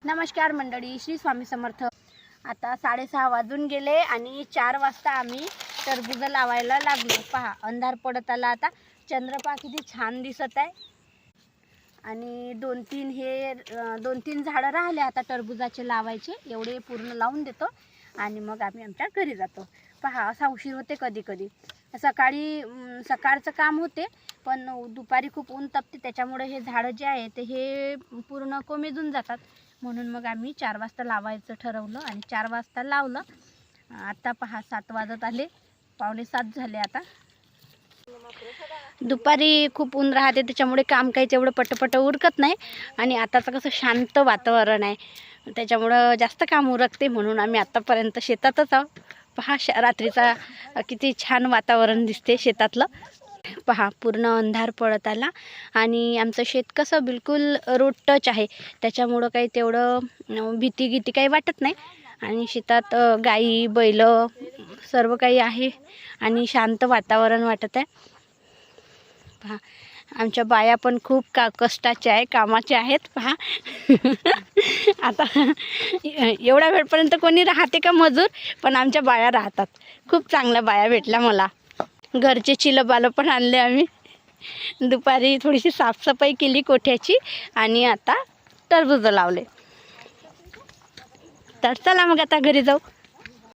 नमस्कार मंडळी, श्री स्वामी समर्थ। आता 6:30 वाजून गेले आणि 4 वाजता आम्ही टरबूज लावायला लागलो। पहा, अंधार पडत आला। आता चंद्र पहा किती छान दिसत आहे। आणि 2-3 झाडं राहिले आता टरबूजाचे लावायचे, एवढे पूर्ण लावून देतो आणि मग आम्ही आमच्या घरी जातो। पहा, असा उशीर होते कधी कधी। सकाळचं काम होते, पण दुपारी खूप ऊन तापते, त्याच्यामुळे हे झाडं जे आहे ते हे पूर्ण कोमेजून जातात। म्हणून मग आम्ही 4 वाजता लावायचं ठरवलं आणि 4 वाजता लावलं। आता पहा 7 वाजत आले, 6:45 झाले आता। दुपारी खूप ऊन राहते, त्याच्यामुळे काम काही तेवढं पटपट उरकत नाही आणि आताचं कसं शांत वातावरण आहे, त्याच्यामुळं जास्त काम उरकते। म्हणून आम्ही आतापर्यंत शेतातच आहोत। पहा, रात्रीचा किती छान वातावरण दिसते शेतातलं। पहा, पूर्ण अंधार पडत आला आणि आमचं शेत कसं बिलकुल रोड टच आहे, त्याच्यामुळं काही तेवढं भीती काही वाटत नाही। आणि शेतात गाई बैल सर्व काही आहे आणि शांत वातावरण वाटत आहे। पहा, आमच्या बाया पण खूप कष्टाच्या आहे, कामाच्या आहेत। पहा आता एवढ्या वेळपर्यंत कोणी राहते का मजूर, पण आमच्या बाया राहतात। खूप चांगल्या बाया भेटल्या मला। घरचे चिलबालं पण आणले आम्ही। दुपारी थोडीशी साफसफाई केली कोठ्याची आणि आता टरबूज लावले। तर चला मग आता घरी जाऊ।